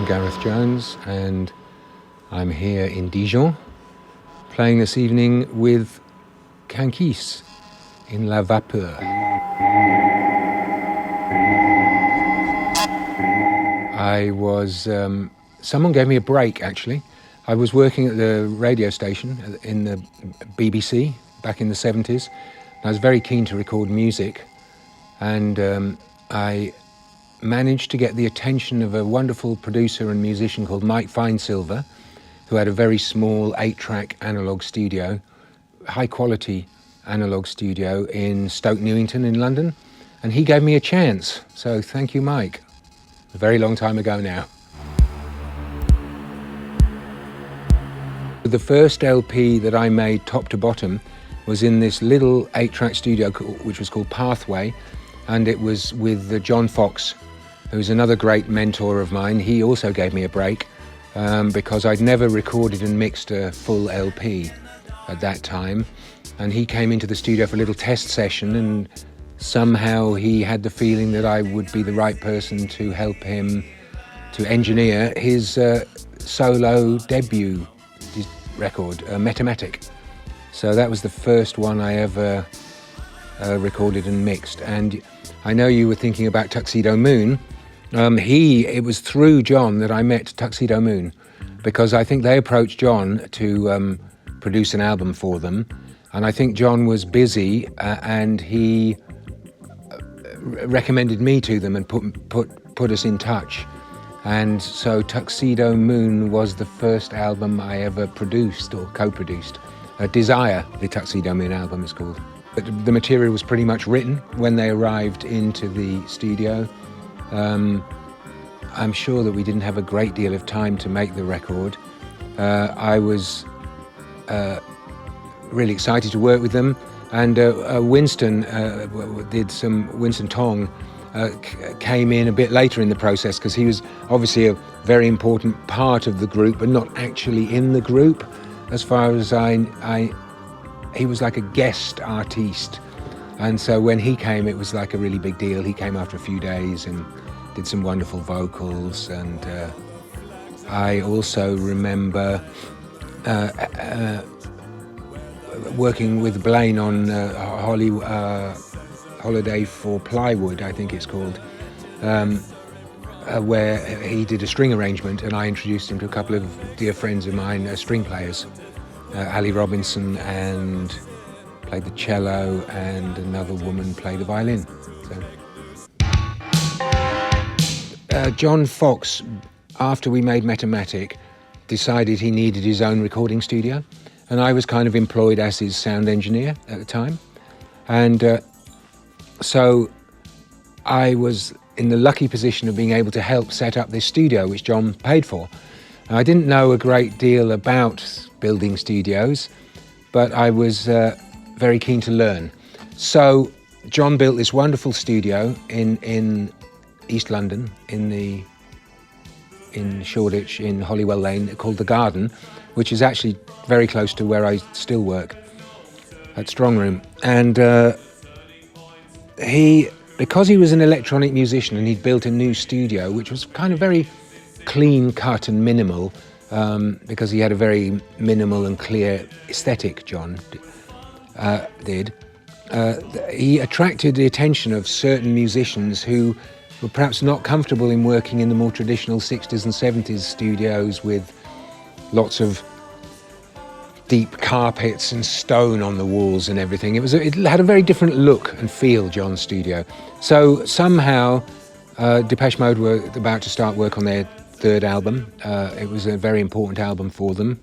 Gareth Jones, and I'm here in Dijon, playing this evening with Kankis in La Vapeur. Someone gave me a break, actually. I was working at the radio station in the BBC back in the 70s. I was very keen to record music, and I managed to get the attention of a wonderful producer and musician called Mike Finesilver, who had a very small 8-track analog studio, high-quality analog studio in Stoke Newington in London, and he gave me a chance. So thank you, Mike. A very long time ago now. The first LP that I made top to bottom was in this little 8-track studio which was called Pathway, and it was with John Foxx, who's another great mentor of mine. He also gave me a break because I'd never recorded and mixed a full LP at that time, and he came into the studio for a little test session, and somehow he had the feeling that I would be the right person to help him to engineer his solo debut record, Metamatic. So that was the first one I ever recorded and mixed. And I know you were thinking about Tuxedomoon. It was through John that I met Tuxedomoon, because I think they approached John to produce an album for them, and I think John was busy and he recommended me to them and put us in touch. And so Tuxedomoon was the first album I ever produced or co-produced. Desire, the Tuxedomoon album is called. But the material was pretty much written when they arrived into the studio. I'm sure that we didn't have a great deal of time to make the record. I was really excited to work with them, and Winston Tong came in a bit later in the process, because he was obviously a very important part of the group, but not actually in the group. As far as he was like a guest artiste, and so when he came, it was like a really big deal. He came after a few days and did some wonderful vocals, and I also remember working with Blaine on Holiday for Plywood, I think it's called, where he did a string arrangement, and I introduced him to a couple of dear friends of mine, string players. Ali Robinson and played the cello, and another woman played the violin. So, John Foxx, after we made Metamatic, decided he needed his own recording studio, and I was kind of employed as his sound engineer at the time. And so I was in the lucky position of being able to help set up this studio, which John paid for. And I didn't know a great deal about building studios, but I was very keen to learn. So John built this wonderful studio in East London, in Shoreditch, in Holywell Lane, called The Garden, which is actually very close to where I still work, at Strongroom. And because he was an electronic musician, and he'd built a new studio, which was kind of very clean cut and minimal, because he had a very minimal and clear aesthetic, John did. He attracted the attention of certain musicians who were perhaps not comfortable in working in the more traditional 60s and 70s studios with lots of deep carpets and stone on the walls and everything. It had a very different look and feel, John's studio. So somehow Depeche Mode were about to start work on their third album. It was a very important album for them.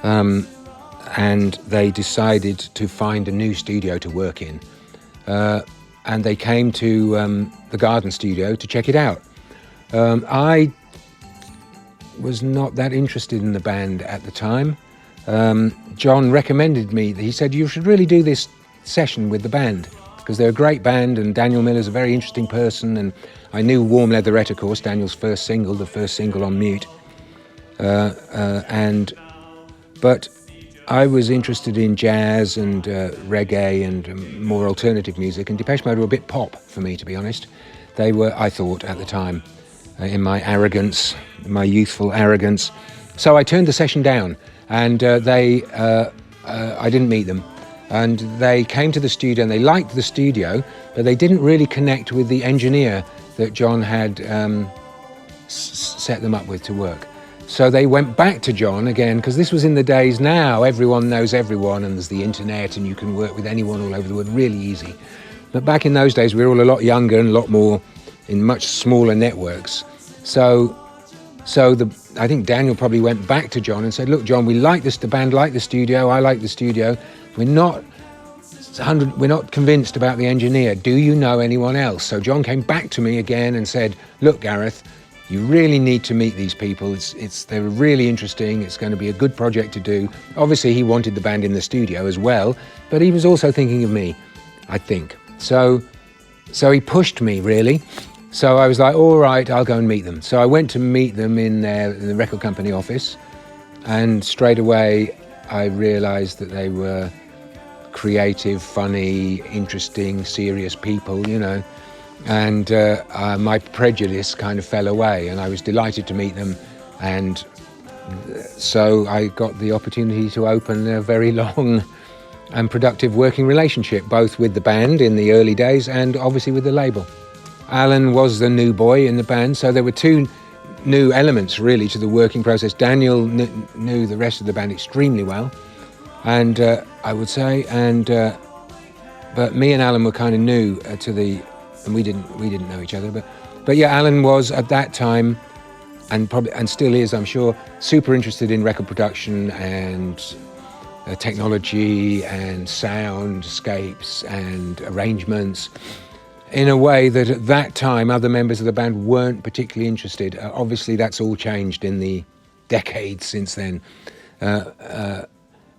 And they decided to find a new studio to work in. And they came to the Garden studio to check it out. I was not that interested in the band at the time. John recommended me. He said, you should really do this session with the band, because they're a great band, and Daniel Miller's a very interesting person. And I knew Warm Leatherette, of course, Daniel's first single, the first single on Mute. But I was interested in jazz and reggae and more alternative music, and Depeche Mode were a bit pop for me, to be honest. They were, I thought, at the time. in my arrogance, my youthful arrogance. So I turned the session down, and I didn't meet them. And they came to the studio, and they liked the studio, but they didn't really connect with the engineer that John had set them up with to work. So they went back to John again, because this was in the days now, everyone knows everyone, and there's the internet, and you can work with anyone all over the world, really easy. But back in those days, we were all a lot younger and a lot more in much smaller networks. So I think Daniel probably went back to John and said, look, John, we like this, the band like the studio, I like the studio. We're not convinced about the engineer. Do you know anyone else? So John came back to me again and said, look, Gareth, you really need to meet these people. They're really interesting. It's going to be a good project to do. Obviously, he wanted the band in the studio as well, but he was also thinking of me, I think. So he pushed me, really. So I was like, all right, I'll go and meet them. So I went to meet them in the record company office, and straight away I realised that they were creative, funny, interesting, serious people, you know. And my prejudice kind of fell away, and I was delighted to meet them. And so I got the opportunity to open a very long and productive working relationship, both with the band in the early days and obviously with the label. Alan was the new boy in the band, so there were two new elements really to the working process. Daniel knew the rest of the band extremely well, and I would say, but me and Alan were kind of new to the, and we didn't know each other, but yeah, Alan was at that time, and still is, I'm sure, super interested in record production and technology and soundscapes and arrangements, in a way that at that time other members of the band weren't particularly interested. Obviously that's all changed in the decades since then.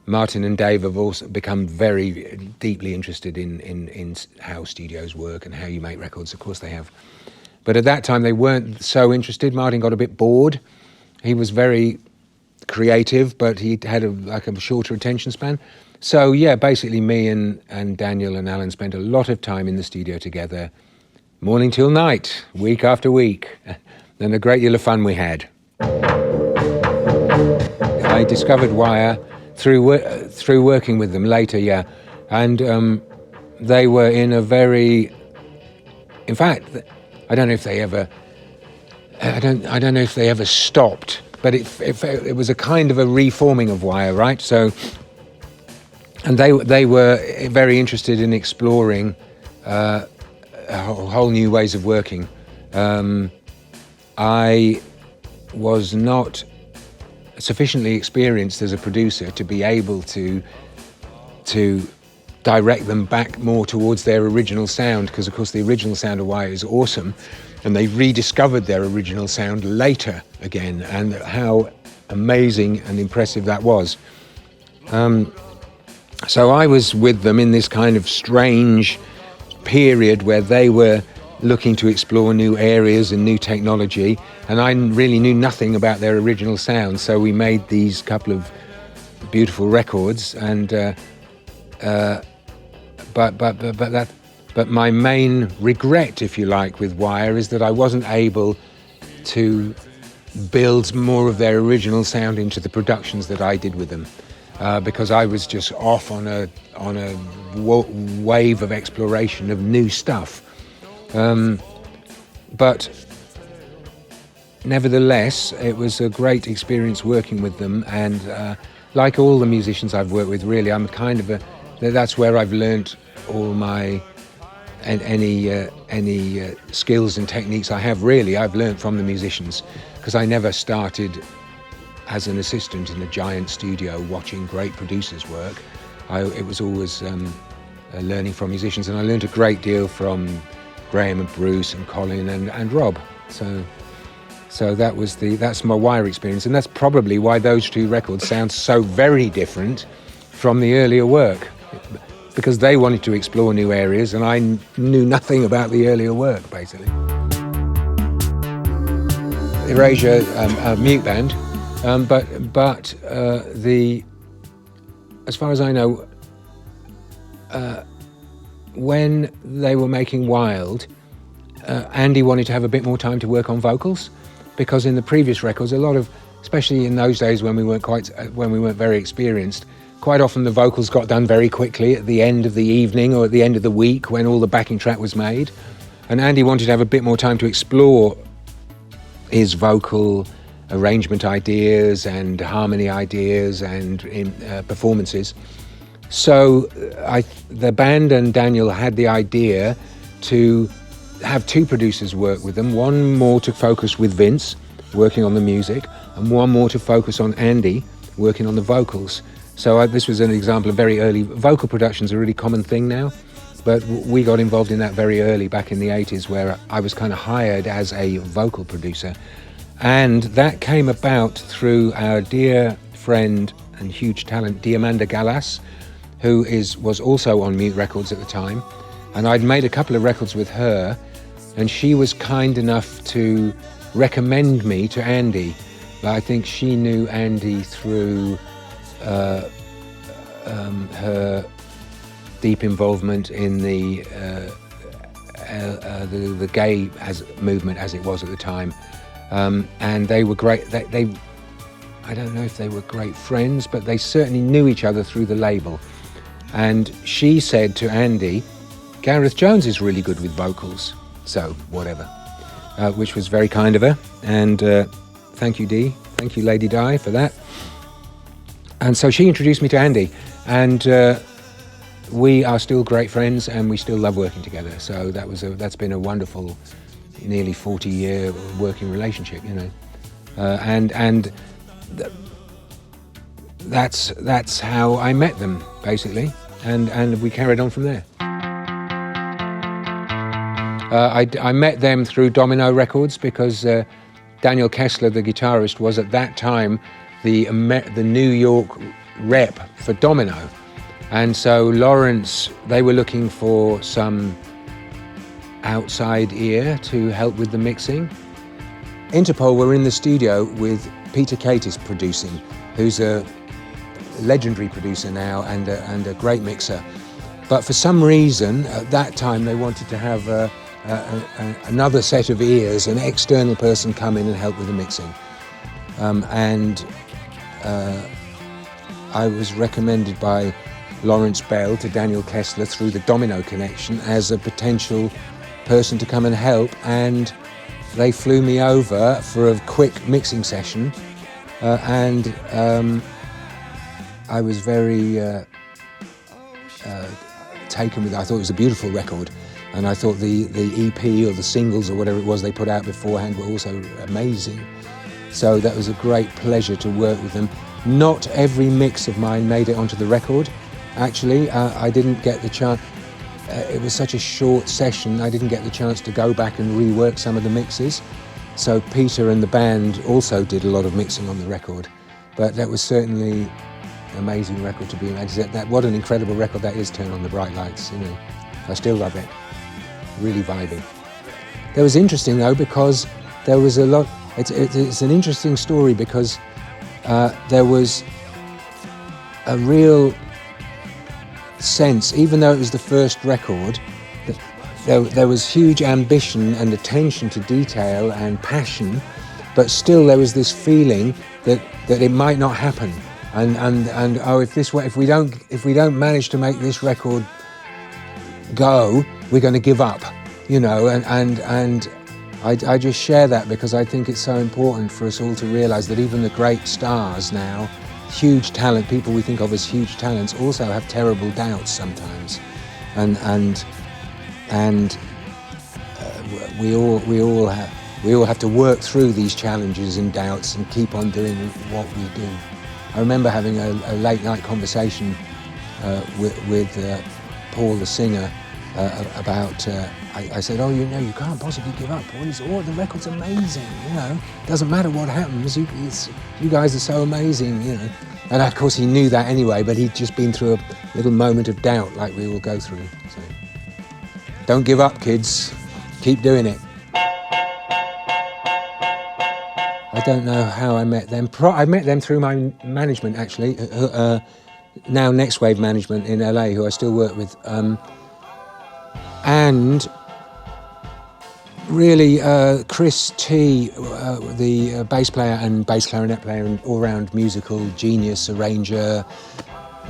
Martin and Dave have also become very deeply interested in how studios work and how you make records. Of course they have. But at that time they weren't so interested. Martin got a bit bored. He was very creative, but he had a shorter attention span. So yeah, basically me and Daniel and Alan spent a lot of time in the studio together, morning till night, week after week, and a great deal of fun we had. I discovered Wire through working with them later, yeah, and they were in a very, in fact, I don't know if they ever stopped, but it was a kind of a reforming of Wire, right? So. And they were very interested in exploring whole new ways of working. I was not sufficiently experienced as a producer to be able to direct them back more towards their original sound, because of course the original sound of Wire is awesome, and they rediscovered their original sound later again, and how amazing and impressive that was. So I was with them in this kind of strange period where they were looking to explore new areas and new technology, and I really knew nothing about their original sound. So we made these couple of beautiful records, and but my main regret, if you like, with Wire is that I wasn't able to build more of their original sound into the productions that I did with them. Because I was just off on a wave of exploration of new stuff. But nevertheless, it was a great experience working with them, and like all the musicians I've worked with, really, I'm kind of that's where I've learnt all my any skills and techniques I have. Really, I've learnt from the musicians, because I never started as an assistant in a giant studio watching great producers work. It was always learning from musicians, and I learned a great deal from Graham and Bruce and Colin and Rob. So that's my Wire experience, and that's probably why those two records sound so very different from the earlier work, because they wanted to explore new areas and I knew nothing about the earlier work, basically. Erasure, a mute band. But as far as I know, when they were making Wild, Andy wanted to have a bit more time to work on vocals, because in the previous records, a lot of, especially in those days when we weren't very experienced, quite often the vocals got done very quickly at the end of the evening or at the end of the week when all the backing track was made. And Andy wanted to have a bit more time to explore his vocal arrangement ideas and harmony ideas and performances. So the band and Daniel had the idea to have two producers work with them, one more to focus with Vince, working on the music, and one more to focus on Andy, working on the vocals. So this was an example of very early. Vocal production's a really common thing now, but we got involved in that very early, back in the 80s, where I was kind of hired as a vocal producer. And that came about through our dear friend and huge talent, Diamanda Gallas, who was also on Mute Records at the time. And I'd made a couple of records with her, and she was kind enough to recommend me to Andy. But I think she knew Andy through her deep involvement in the gay movement as it was at the time. And they were great. They I don't know if they were great friends, but they certainly knew each other through the label. And she said to Andy, Gareth Jones is really good with vocals, so whatever, which was very kind of her. And thank you, Dee. Thank you, Lady Di, for that. And so she introduced me to Andy, and we are still great friends, and we still love working together. So that's been a wonderful, nearly 40-year working relationship, you know. That's how I met them, basically, and we carried on from there. I met them through Domino Records because Daniel Kessler, the guitarist, was at that time the New York rep for Domino. And so Lawrence, they were looking for some outside ear to help with the mixing. Interpol were in the studio with Peter Katis producing, who's a legendary producer now and a great mixer. But for some reason, at that time, they wanted to have another set of ears, an external person come in and help with the mixing. I was recommended by Lawrence Bell to Daniel Kessler through the Domino connection as a potential person to come and help, and they flew me over for a quick mixing session, and I was very taken with it. I thought it was a beautiful record, and I thought the EP or the singles or whatever it was they put out beforehand were also amazing. So that was a great pleasure to work with them. Not every mix of mine made it onto the record. Actually, I didn't get the chance. It was such a short session, I didn't get the chance to go back and rework some of the mixes. So Peter and the band also did a lot of mixing on the record. But that was certainly an amazing record to be made. What an incredible record that is, Turn on the Bright Lights, you know. I still love it. Really vibey. That was interesting though, because there was a lot. It's an interesting story because there was a real sense, even though it was the first record, that there was huge ambition and attention to detail and passion, but still there was this feeling that it might not happen, and oh, if we don't manage to make this record go, we're going to give up, you know, and I just share that because I think it's so important for us all to realise that even the great stars now, huge talent, people we think of as huge talents, also have terrible doubts sometimes, and we all have to work through these challenges and doubts and keep on doing what we do. I remember having a late night conversation with Paul the singer about. I said, "Oh, you know, you can't possibly give up, Paul. The record's amazing. You know, doesn't matter what happens. You guys are so amazing. You know." And of course, he knew that anyway. But he'd just been through a little moment of doubt, like we all go through. So, don't give up, kids. Keep doing it. I don't know how I met them. I met them through my management, actually. Now Next Wave Management in LA, who I still work with. And really, Chris T, the bass player and bass clarinet player and all-round musical genius, arranger,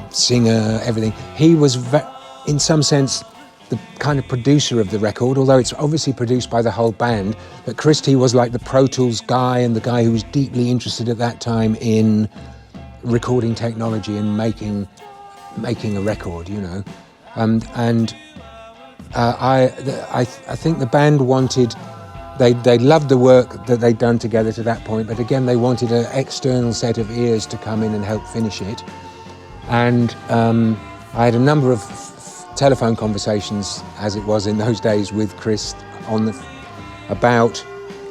singer, everything. He was, in some sense, the kind of producer of the record, although it's obviously produced by the whole band. But Chris T was like the Pro Tools guy and the guy who was deeply interested at that time in recording technology and making a record, you know. I think the band wanted, they loved the work that they'd done together to that point, but again they wanted an external set of ears to come in and help finish it. And I had a number of telephone conversations, as it was in those days, with Chris about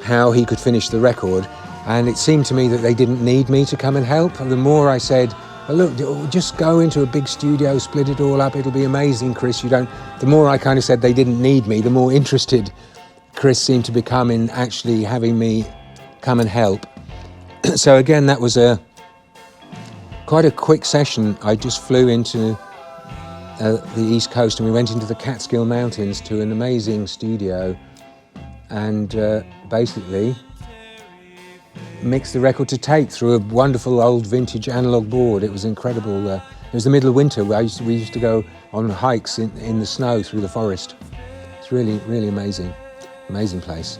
how he could finish the record, and it seemed to me that they didn't need me to come and help. And the more I said, well, look, just go into a big studio, split it all up, it'll be amazing, Chris, the more I kind of said they didn't need me, the more interested Chris seemed to become in actually having me come and help. So again, that was quite a quick session. I just flew into the East Coast and we went into the Catskill Mountains to an amazing studio and basically mixed the record to tape through a wonderful old vintage analog board. It was incredible. It was the middle of winter. We used to go on hikes in the snow through the forest. It's really, really amazing place.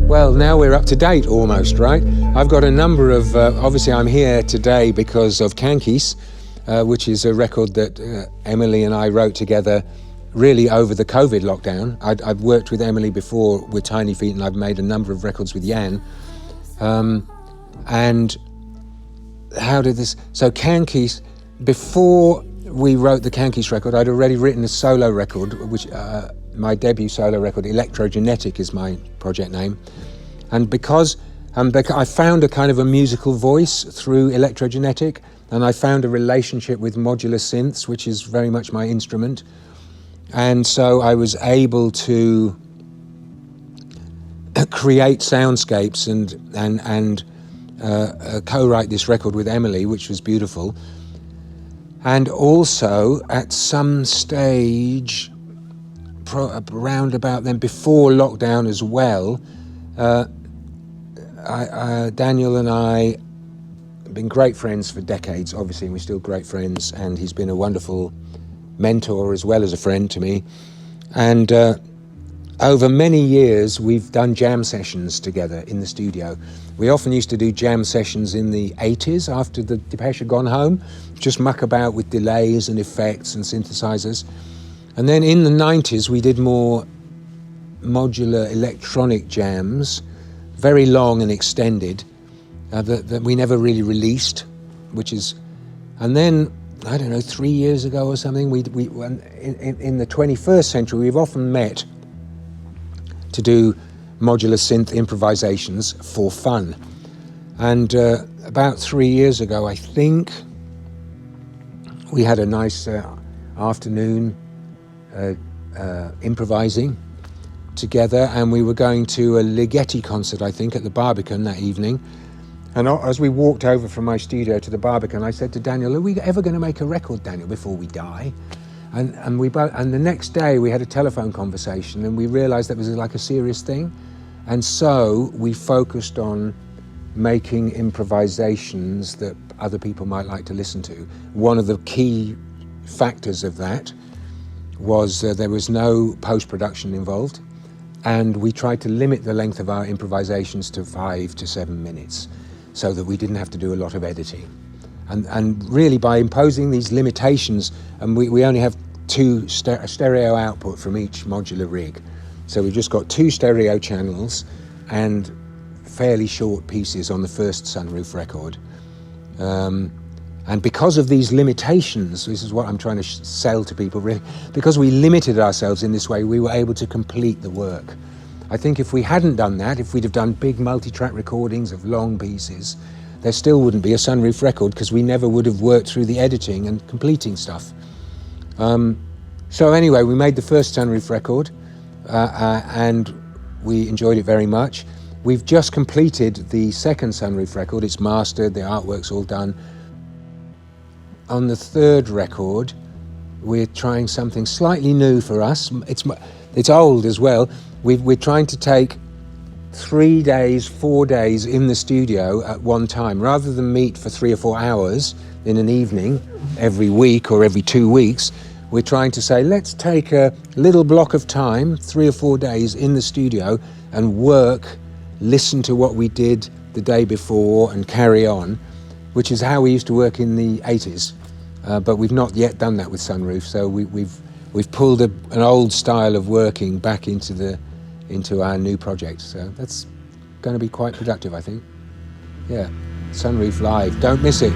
Well, now we're up to date almost, right? I've got a number of, obviously I'm here today because of Kankies, which is a record that Emily and I wrote together really over the COVID lockdown. I'd worked with Emily before with Tiny Feet and I've made a number of records with Jan. And how did this, so Kankies, before we wrote the Kankies record, I'd already written a solo record, which my debut solo record, Electrogenetic is my project name. And because I found a kind of a musical voice through Electrogenetic, and I found a relationship with modular synths, which is very much my instrument. And so I was able to create soundscapes and co-write this record with Emily, which was beautiful. And also at some stage, around about then, before lockdown as well, Daniel and I have been great friends for decades, obviously, and we're still great friends, and he's been a wonderful mentor as well as a friend to me. And over many years, we've done jam sessions together in the studio. We often used to do jam sessions in the 80s after the Depeche had gone home, just muck about with delays and effects and synthesizers. And then in the 90s, we did more modular electronic jams, very long and extended, that we never really released, and then, I don't know, 3 years ago or something, in the 21st century, we've often met to do modular synth improvisations for fun. And about 3 years ago, I think, we had a nice afternoon improvising together, and we were going to a Ligeti concert, I think, at the Barbican that evening. And as we walked over from my studio to the Barbican, I said to Daniel, are we ever going to make a record, Daniel, before we die? And the next day we had a telephone conversation and we realized that was like a serious thing. And so we focused on making improvisations that other people might like to listen to. One of the key factors of that was there was no post-production involved, and we tried to limit the length of our improvisations to 5 to 7 minutes so that we didn't have to do a lot of editing. And really by imposing these limitations, and we only have two stereo output from each modular rig. So we've just got 2 stereo channels and fairly short pieces on the first Sunroof record. And because of these limitations, this is what I'm trying to sell to people really, because we limited ourselves in this way, we were able to complete the work. I think if we hadn't done that, if we'd have done big multi-track recordings of long pieces, there still wouldn't be a Sunroof record because we never would have worked through the editing and completing stuff. So anyway, we made the first Sunroof record and we enjoyed it very much. We've just completed the second Sunroof record. It's mastered, the artwork's all done. On the third record, we're trying something slightly new for us. It's old as well. We're trying to take 3 days, 4 days in the studio at one time, rather than meet for 3 or 4 hours in an evening every week or every 2 weeks. We're trying to say, let's take a little block of time, 3 or 4 days in the studio, and work, listen to what we did the day before and carry on, which is how we used to work in the 80s. But we've not yet done that with Sunroof, so we've pulled an old style of working back into our new project. So that's going to be quite productive, I think. Yeah, Sunroof Live, don't miss it.